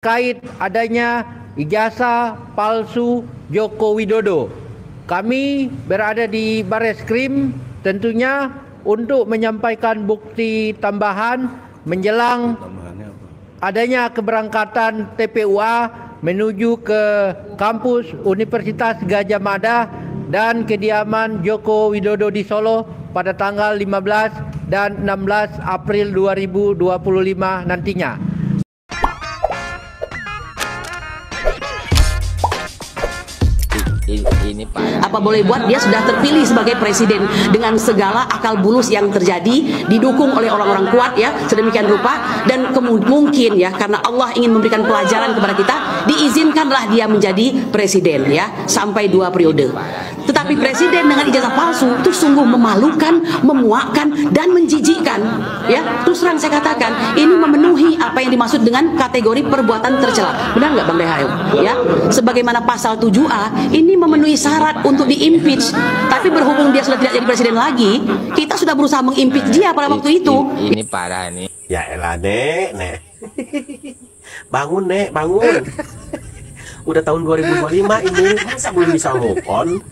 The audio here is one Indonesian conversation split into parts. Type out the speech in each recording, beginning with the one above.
terkait adanya ijazah palsu Joko Widodo. Kami berada di Bareskrim tentunya untuk menyampaikan bukti tambahan menjelang adanya keberangkatan TPUA menuju ke kampus Universitas Gadjah Mada dan kediaman Joko Widodo di Solo pada tanggal 15 dan 16 April 2025 nantinya. Ini apa boleh buat, dia sudah terpilih sebagai presiden dengan segala akal bulus yang terjadi, didukung oleh orang-orang kuat ya, sedemikian rupa, dan mungkin ya karena Allah ingin memberikan pelajaran kepada kita, diizinkanlah dia menjadi presiden ya sampai 2 periode. Tetapi presiden dengan ijazah palsu itu sungguh memalukan, memuakkan dan menjijikkan ya. Terus terang saya katakan ini memenuhi apa yang dimaksud dengan kategori perbuatan tercela. Benar nggak Bang Dehayu? Ya, sebagaimana pasal 7A ini memenuhi syarat untuk diimpeach. Tapi berhubung dia sudah tidak jadi presiden lagi, kita sudah berusaha mengimpeach dia pada waktu itu. Ini parah nih. Ya elah nek. Bangun nek, bangun. Udah tahun 2025 ini, masa belum bisa move on?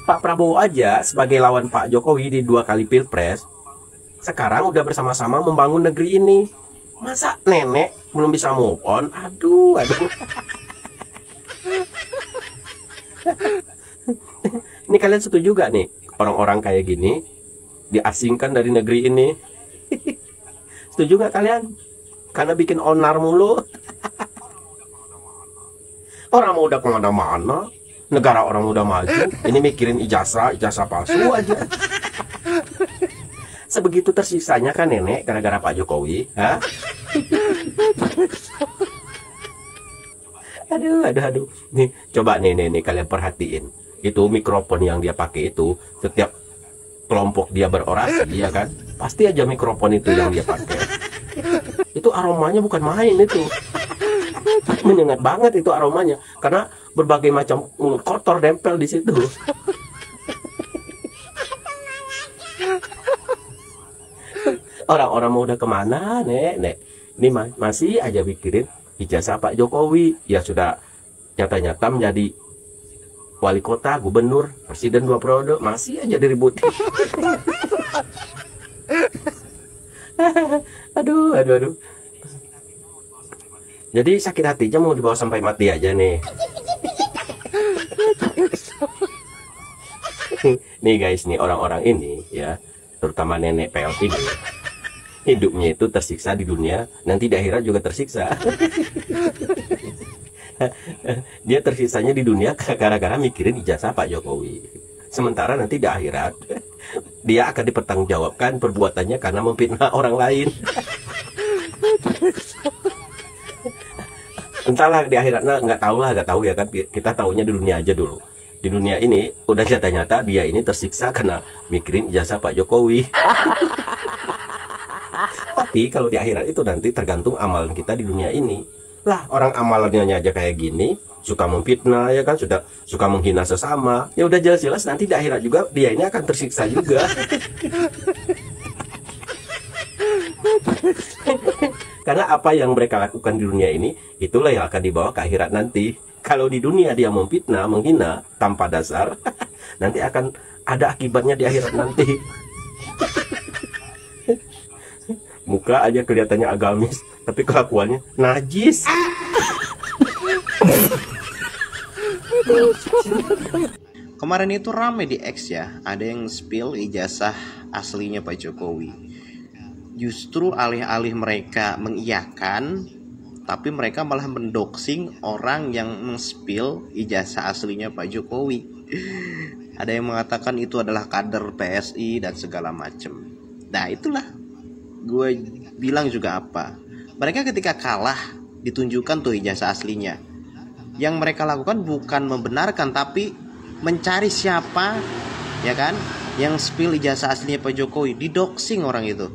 Pak Prabowo aja sebagai lawan Pak Jokowi di 2 kali pilpres, sekarang udah bersama-sama membangun negeri ini. Masa nenek belum bisa move on? Aduh. Ini kalian setuju gak nih orang-orang kayak gini diasingkan dari negeri ini? Setuju gak kalian? Karena bikin onar mulu. Orang mau udah kemana-mana, negara orang udah maju, ini mikirin ijazah palsu aja. Sebegitu tersiksanya kan nenek gara-gara Pak Jokowi, ha? Aduh. Nih, coba nih kalian perhatiin. Itu mikrofon yang dia pakai itu, setiap kelompok dia berorasi, ya kan? Pasti aja mikrofon itu yang dia pakai. Itu aromanya bukan main itu. Menyengat banget itu aromanya, karena berbagai macam mulut kotor nempel di situ. Orang-orang mau udah kemana, nek? Ini masih aja mikirin ijazah Pak Jokowi. Ya sudah nyata-nyata menjadi wali kota, gubernur, presiden 2 periode, masih aja diributin. Aduh. Jadi sakit hatinya mau dibawa sampai mati aja nih. Nih guys, nih orang-orang ini ya, terutama nenek PL ini, hidupnya itu tersiksa di dunia, nanti di akhirat juga tersiksa. Dia tersiksanya di dunia gara-gara mikirin ijazah Pak Jokowi. Sementara nanti di akhirat dia akan dipertanggungjawabkan perbuatannya karena memfitnah orang lain. Entahlah di akhiratnya, nggak tahu ya kan, kita tahunya di dunia aja dulu. Di dunia ini udah nyata-nyata dia ini tersiksa karena mikirin ijazah Pak Jokowi. Tapi kalau di akhirat itu nanti tergantung amalan kita di dunia ini. Lah orang amalannya aja kayak gini, suka memfitnah ya kan, suka menghina sesama. Ya udah jelas-jelas nanti di akhirat juga dia ini akan tersiksa juga. Karena apa yang mereka lakukan di dunia ini, itulah yang akan dibawa ke akhirat nanti. Kalau di dunia dia memfitnah, menghina tanpa dasar, nanti akan ada akibatnya di akhirat nanti. Muka aja kelihatannya agamis, tapi kelakuannya najis. Kemarin itu ramai di X ya, ada yang spill ijazah aslinya Pak Jokowi. Justru alih-alih mereka mengiyakan, tapi mereka malah mendoxing orang yang men-spill ijazah aslinya Pak Jokowi. Ada yang mengatakan itu adalah kader PSI dan segala macam. Nah itulah gue bilang juga apa. Mereka ketika kalah ditunjukkan tuh ijazah aslinya. Yang mereka lakukan bukan membenarkan tapi mencari siapa ya kan yang spill ijazah aslinya Pak Jokowi, didoxing orang itu.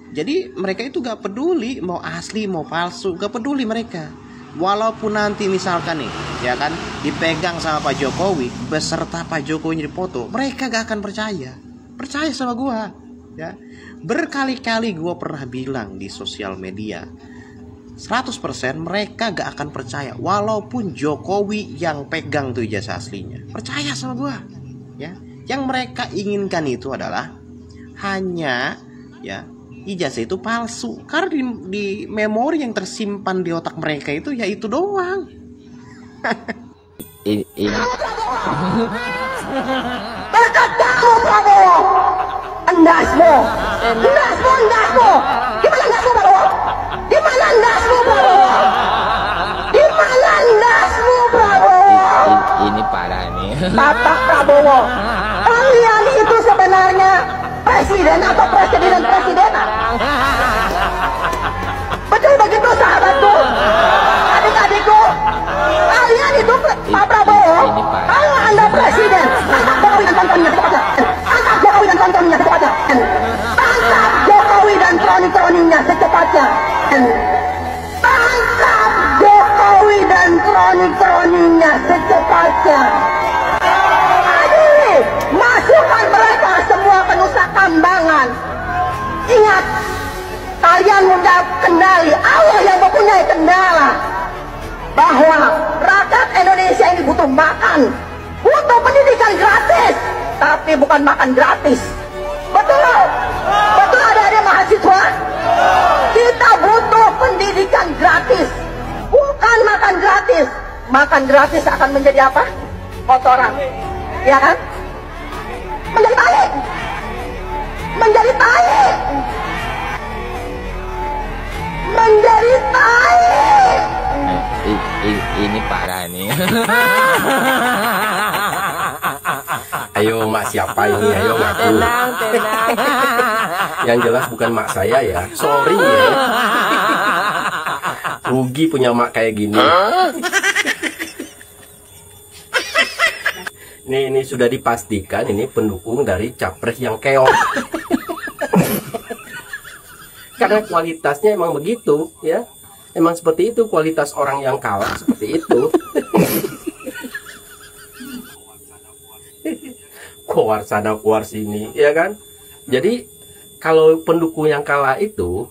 Jadi mereka itu gak peduli mau asli mau palsu, gak peduli mereka. Walaupun nanti misalkan nih ya kan dipegang sama Pak Jokowi beserta Pak Jokowi dipoto, mereka gak akan percaya sama gua ya. Berkali-kali gue pernah bilang di sosial media, 100% mereka gak akan percaya walaupun Jokowi yang pegang tuh ijazah aslinya. Percaya sama gue, ya. Yang mereka inginkan itu adalah hanya ya ijazah itu palsu, karena di memori yang tersimpan di otak mereka itu ya itu doang. Berkat kamu Prabowo, endasmu. Gimana endasmu Prabowo? Gimana endasmu Prabowo? Gimana endasmu Prabowo? Ini parah nih. Bapak Prabowo, kalian itu sebenarnya presiden atau presidenan? Betul begitu sahabatku, adik-adikku. Kalian itu Pak Prabowo, kalau Anda presiden, tangkap Jokowi dan tontonnya secepatnya. Tangkap Jokowi dan troni-troninya secepatnya. Tangkap Jokowi dan troni-troninya secepatnya. Aduh, masukkan mereka semua ke Nusa Kambangan. Ingat, kalian mudah kendali, Allah yang mempunyai kendala. Bahwa rakyat Indonesia ini butuh makan, butuh pendidikan gratis, tapi bukan makan gratis. Betul? Betul ada mahasiswa? Kita butuh pendidikan gratis, bukan makan gratis. Makan gratis akan menjadi apa? Kotoran, ya kan? Menjadi baik, menjadi baik, menjadi baik. Ini parah nih. Ayo mak siapa ini? Ayo ngaku. Tenang. Yang jelas bukan mak saya ya. Sorry ya. Rugi punya mak kayak gini. Ini sudah dipastikan ini pendukung dari capres yang keok. Karena kualitasnya emang begitu ya. Emang seperti itu kualitas orang yang kalah, seperti itu. Keluar sana keluar sini, ya kan? Jadi kalau pendukung yang kalah itu,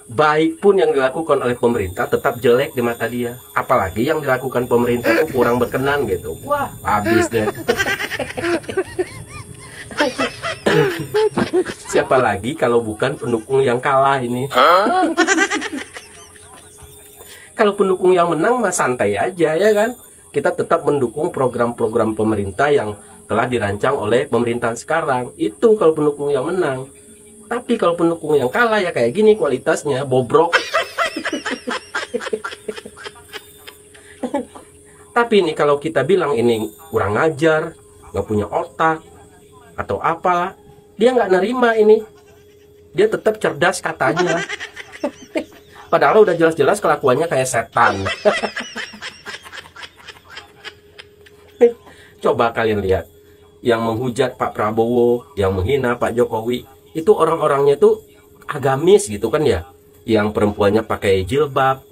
baik pun yang dilakukan oleh pemerintah tetap jelek di mata dia. Apalagi yang dilakukan pemerintah itu kurang berkenan gitu. Wah, habis deh. Siapa lagi kalau bukan pendukung yang kalah ini? Kalau pendukung yang menang mah santai aja ya kan. Kita tetap mendukung program-program pemerintah yang telah dirancang oleh pemerintahan sekarang. Itu kalau pendukung yang menang. Tapi kalau pendukung yang kalah ya kayak gini kualitasnya bobrok. Tapi nih kalau kita bilang ini kurang ajar, nggak punya otak atau apalah, dia nggak nerima ini. Dia tetap cerdas katanya. Padahal udah jelas-jelas kelakuannya kayak setan. Coba kalian lihat, yang menghujat Pak Prabowo, yang menghina Pak Jokowi, itu orang-orangnya tuh agamis gitu kan ya. Yang perempuannya pakai jilbab,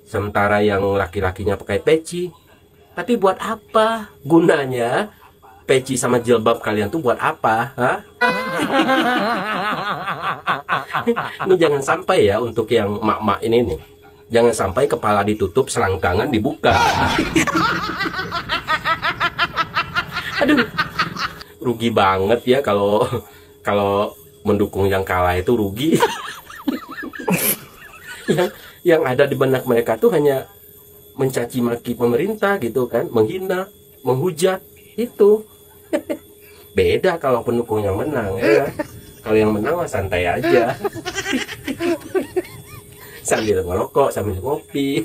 sementara yang laki-lakinya pakai peci. Tapi buat apa gunanya peci sama jilbab kalian tuh buat apa? Hah? Ini jangan sampai ya untuk yang mak-mak ini nih. Jangan sampai kepala ditutup, selangkangan dibuka. Aduh, rugi banget ya kalau mendukung yang kalah itu rugi. yang ada di benak mereka tuh hanya mencaci maki pemerintah gitu kan, menghina, menghujat itu. Beda kalau pendukung yang menang ya. Kalau yang menang mah santai aja. Sambil ngerokok, sambil ngopi.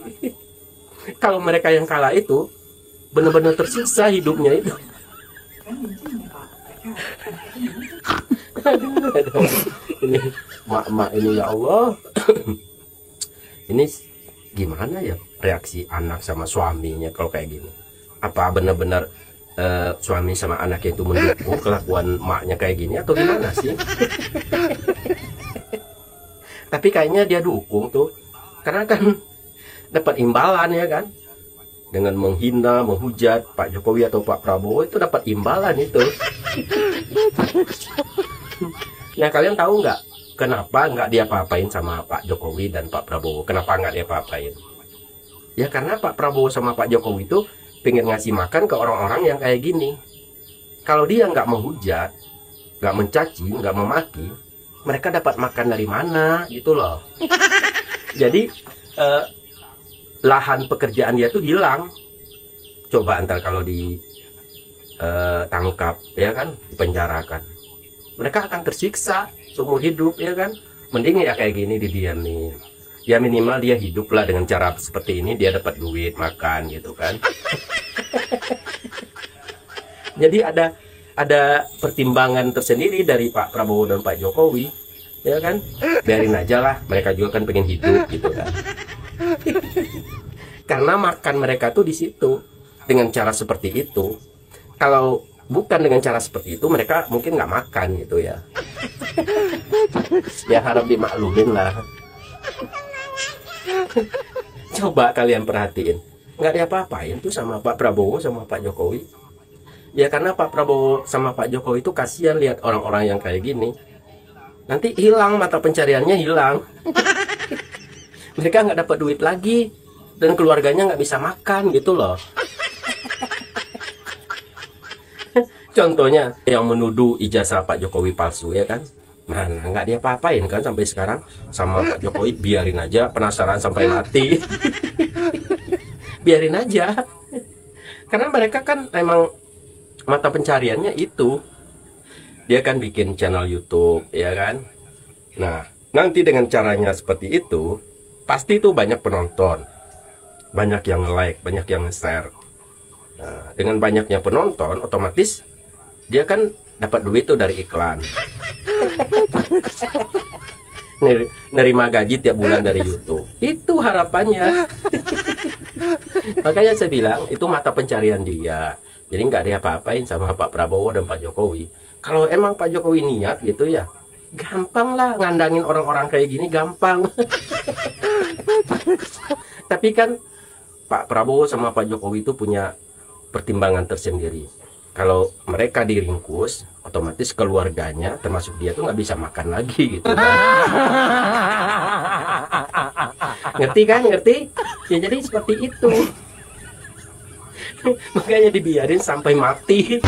Kalau mereka yang kalah itu benar-benar tersiksa hidupnya itu. Ini mak-mak ini ya Allah. Ini gimana ya reaksi anak sama suaminya kalau kayak gini? Apa benar-benar suami sama anaknya itu mendukung kelakuan maknya kayak gini atau gimana sih? Tapi kayaknya dia dukung tuh, karena kan dapat imbalan ya kan, dengan menghina, menghujat Pak Jokowi atau Pak Prabowo itu dapat imbalan itu. Nah, kalian tahu nggak kenapa nggak diapa-apain sama Pak Jokowi dan Pak Prabowo? Kenapa nggak diapa-apain? Ya karena Pak Prabowo sama Pak Jokowi itu pengen ngasih makan ke orang-orang yang kayak gini. Kalau dia nggak menghujat, nggak mencaci, nggak memaki, mereka dapat makan dari mana gitu loh. Jadi lahan pekerjaan dia tuh hilang. Coba antar kalau ditangkap, ya kan, dipenjarakan, mereka akan tersiksa seumur hidup, ya kan. Mending ya kayak gini didiamin. Ya minimal dia hidup lah dengan cara seperti ini, dia dapat duit makan gitu kan. Jadi ada pertimbangan tersendiri dari Pak Prabowo dan Pak Jokowi, ya kan. Biarin aja lah, mereka juga kan pengen hidup gitu kan. Karena makan mereka tuh di situ dengan cara seperti itu. Kalau bukan dengan cara seperti itu, mereka mungkin nggak makan gitu ya. Ya harap dimaklumin lah. Coba kalian perhatiin, nggak diapa-apain tuh sama Pak Prabowo sama Pak Jokowi. Ya karena Pak Prabowo sama Pak Jokowi itu kasihan lihat orang-orang yang kayak gini. Nanti hilang, mata pencariannya hilang. Mereka nggak dapat duit lagi dan keluarganya nggak bisa makan gitu loh. Contohnya yang menuduh ijazah Pak Jokowi palsu, ya kan. Mana nggak dia apa-apain kan sampai sekarang sama Pak Jokowi. Biarin aja, penasaran sampai mati. Biarin aja, karena mereka kan emang mata pencariannya itu. Dia kan bikin channel YouTube, ya kan. Nah nanti dengan caranya seperti itu, pasti tuh banyak penonton, banyak yang like, banyak yang share. Nah, dengan banyaknya penonton, otomatis dia kan dapat duit tuh dari iklan. Nerima gaji tiap bulan dari YouTube. Itu harapannya. Makanya saya bilang itu mata pencarian dia. Jadi nggak ada apa-apain sama Pak Prabowo dan Pak Jokowi. Kalau emang Pak Jokowi niat gitu ya, gampang lah ngandangin orang-orang kayak gini, gampang. Tapi kan Pak Prabowo sama Pak Jokowi itu punya pertimbangan tersendiri. Kalau mereka diringkus, otomatis keluarganya termasuk dia tuh nggak bisa makan lagi gitu kan. Ngerti kan? Ngerti? Ya jadi seperti itu. Makanya dibiarin sampai mati.